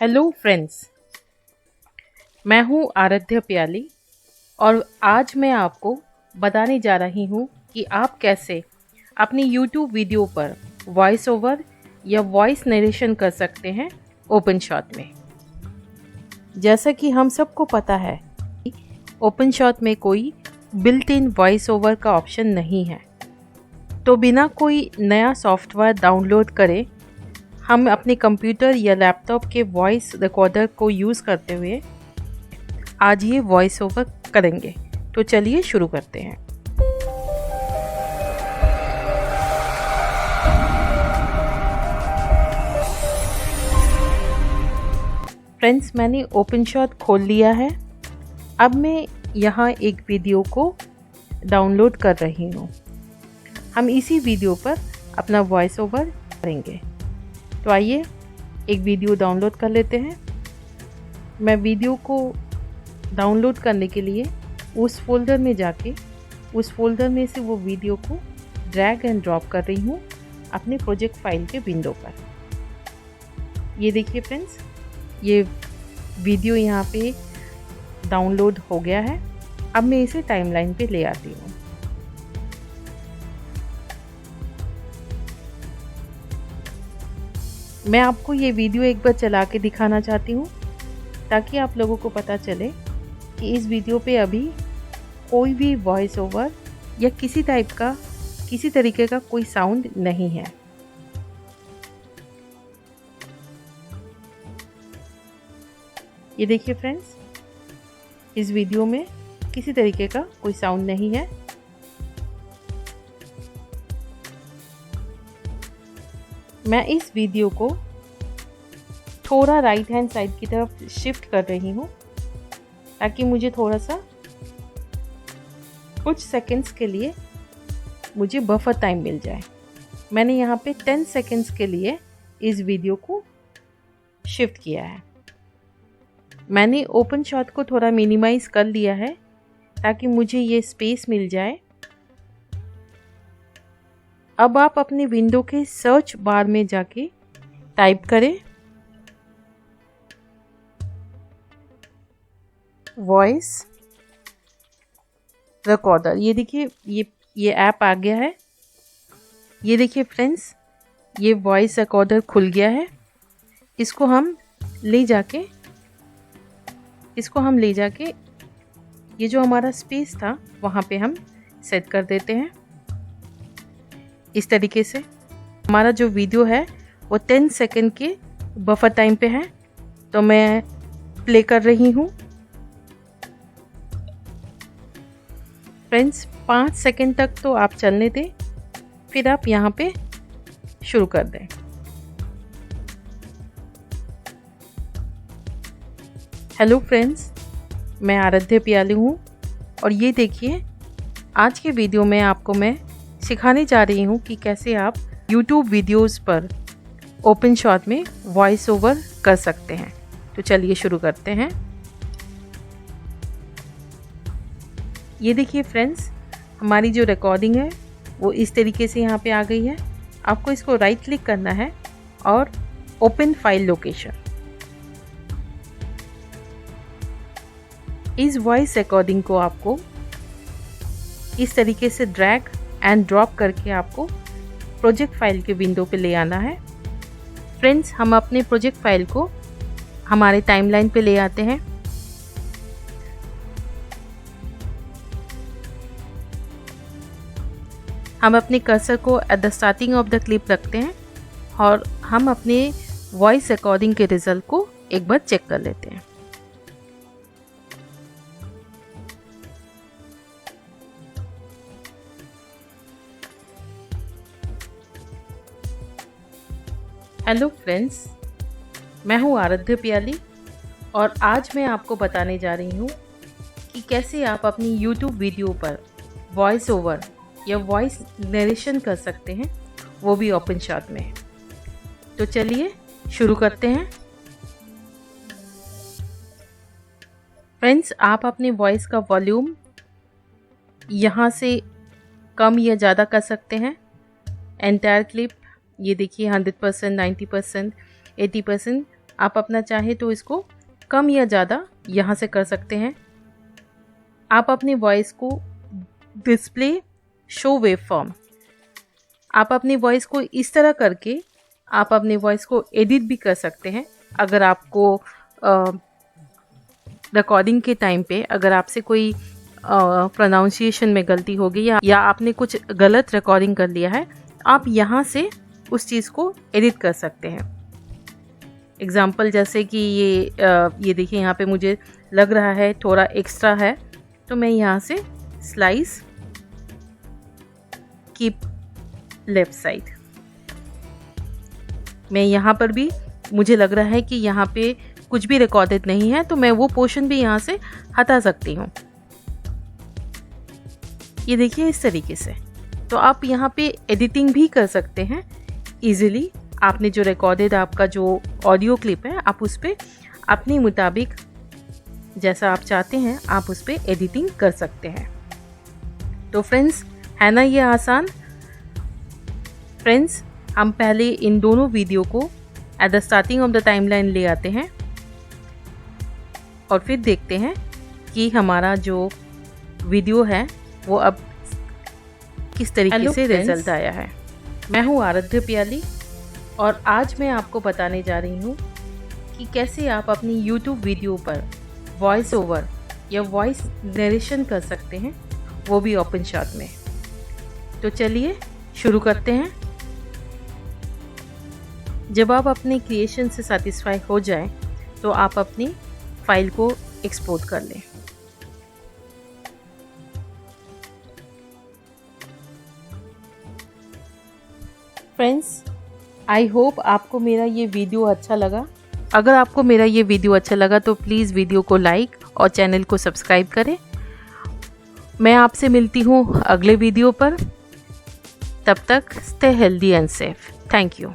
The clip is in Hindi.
हेलो फ्रेंड्स, मैं हूँ आराध्या प्याली और आज मैं आपको बताने जा रही हूँ कि आप कैसे अपनी YouTube वीडियो पर वॉइस ओवर या वॉइस नरेशन कर सकते हैं ओपनशॉट में। जैसा कि हम सबको पता है कि ओपनशॉट में कोई बिल्ट इन वॉइस ओवर का ऑप्शन नहीं है, तो बिना कोई नया सॉफ्टवेयर डाउनलोड करे हम अपने कंप्यूटर या लैपटॉप के वॉइस रिकॉर्डर को यूज़ करते हुए आज ये वॉइस ओवर करेंगे। तो चलिए शुरू करते हैं। फ्रेंड्स, मैंने ओपनशॉट खोल लिया है। अब मैं यहाँ एक वीडियो को डाउनलोड कर रही हूँ। हम इसी वीडियो पर अपना वॉइस ओवर करेंगे। तो आइए एक वीडियो डाउनलोड कर लेते हैं। मैं वीडियो को डाउनलोड करने के लिए उस फोल्डर में जाके उस फोल्डर में से वो वीडियो को ड्रैग एंड ड्रॉप कर रही हूँ अपने प्रोजेक्ट फाइल के विंडो पर। ये देखिए फ्रेंड्स, ये वीडियो यहाँ पे डाउनलोड हो गया है। अब मैं इसे टाइमलाइन पे ले आती हूँ। मैं आपको ये वीडियो एक बार चला के दिखाना चाहती हूँ ताकि आप लोगों को पता चले कि इस वीडियो पे अभी कोई भी वॉइस ओवर या किसी तरीके का कोई साउंड नहीं है। ये देखिए फ्रेंड्स, इस वीडियो में किसी तरीके का कोई साउंड नहीं है। मैं इस वीडियो को थोड़ा राइट हैंड साइड की तरफ शिफ्ट कर रही हूँ ताकि मुझे थोड़ा सा कुछ सेकंड्स के लिए मुझे बफर टाइम मिल जाए। मैंने यहाँ पे 10 सेकंड्स के लिए इस वीडियो को शिफ्ट किया है। मैंने ओपनशॉट को थोड़ा मिनिमाइज कर लिया है ताकि मुझे ये स्पेस मिल जाए। अब आप अपने विंडो के सर्च बार में जाके टाइप करें वॉइस रिकॉर्डर। ये देखिए, ये ऐप आ गया है। ये देखिए फ्रेंड्स, ये वॉइस रिकॉर्डर खुल गया है। इसको हम ले जाके ये जो हमारा स्पेस था वहाँ पे हम सेट कर देते हैं। इस तरीके से हमारा जो वीडियो है वो 10 सेकंड के बफर टाइम पे है। तो मैं प्ले कर रही हूँ। फ्रेंड्स, 5 सेकंड तक तो आप चलने दें, फिर आप यहाँ पे शुरू कर दें। हेलो फ्रेंड्स, मैं आराध्या प्याली हूँ और ये देखिए, आज के वीडियो में आपको मैं सिखाने जा रही हूँ कि कैसे आप YouTube वीडियोस पर ओपनशॉट में वॉइस ओवर कर सकते हैं। तो चलिए शुरू करते हैं। ये देखिए फ्रेंड्स, हमारी जो रिकॉर्डिंग है वो इस तरीके से यहाँ पे आ गई है। आपको इसको राइट क्लिक करना है और ओपन फाइल लोकेशन। इस वॉइस रिकॉर्डिंग को आपको इस तरीके से ड्रैग एंड ड्रॉप करके आपको प्रोजेक्ट फाइल के विंडो पे ले आना है। फ्रेंड्स, हम अपने प्रोजेक्ट फाइल को हमारे टाइमलाइन पे ले आते हैं। हम अपने कर्सर को at the starting of the clip रखते हैं और हम अपने वॉइस रिकॉर्डिंग के रिजल्ट को एक बार चेक कर लेते हैं। हेलो फ्रेंड्स, मैं हूँ आराध्या प्याली और आज मैं आपको बताने जा रही हूँ कि कैसे आप अपनी YouTube वीडियो पर वॉइस ओवर या वॉइस नरेशन कर सकते हैं, वो भी ओपनशॉट में। तो चलिए शुरू करते हैं। फ्रेंड्स, आप अपने वॉइस का वॉल्यूम यहाँ से कम या ज़्यादा कर सकते हैं। एंटायर क्लिप ये देखिए 100%, 90%, 80% आप अपना चाहे तो इसको कम या ज़्यादा यहाँ से कर सकते हैं। आप अपनी वॉइस को डिस्प्ले शो वेवफॉर्म, आप अपनी वॉइस को इस तरह करके आप अपनी वॉइस को एडिट भी कर सकते हैं। अगर आपको रिकॉर्डिंग के टाइम पे अगर आपसे कोई प्रोनाउंसिएशन में गलती हो गई या आपने कुछ गलत रिकॉर्डिंग कर लिया है, आप यहाँ से उस चीज़ को एडिट कर सकते हैं। एग्ज़ाम्पल जैसे कि ये देखिए, यहाँ पे मुझे लग रहा है थोड़ा एक्स्ट्रा है, तो मैं यहाँ से स्लाइस कीप लेफ्ट साइड, मैं यहाँ पर भी मुझे लग रहा है कि यहाँ पे कुछ भी रिकॉर्डेड नहीं है, तो मैं वो पोर्शन भी यहाँ से हटा सकती हूँ। ये देखिए इस तरीके से। तो आप यहाँ पे एडिटिंग भी कर सकते हैं इजीली। आपने जो रिकॉर्डेड आपका जो ऑडियो क्लिप है, आप उस पर अपने मुताबिक जैसा आप चाहते हैं आप उस पर एडिटिंग कर सकते हैं। तो फ्रेंड्स, है ना ये आसान। फ्रेंड्स, हम पहले इन दोनों वीडियो को at the starting of the timeline ले आते हैं और फिर देखते हैं कि हमारा जो वीडियो है वो अब किस तरीके से रिजल्ट आया है। मैं हूँ आराध्या प्याली और आज मैं आपको बताने जा रही हूँ कि कैसे आप अपनी YouTube वीडियो पर वॉइस ओवर या वॉइस नरेशन कर सकते हैं, वो भी ओपनशॉट में। तो चलिए शुरू करते हैं। जब आप अपने क्रिएशन से सेटिस्फाई हो जाएं, तो आप अपनी फाइल को एक्सपोर्ट कर लें। फ्रेंड्स, आई होप आपको मेरा ये वीडियो अच्छा लगा। अगर आपको मेरा ये वीडियो अच्छा लगा तो प्लीज़ वीडियो को लाइक और चैनल को सब्सक्राइब करें। मैं आपसे मिलती हूँ अगले वीडियो पर। तब तक stay healthy and safe. Thank you.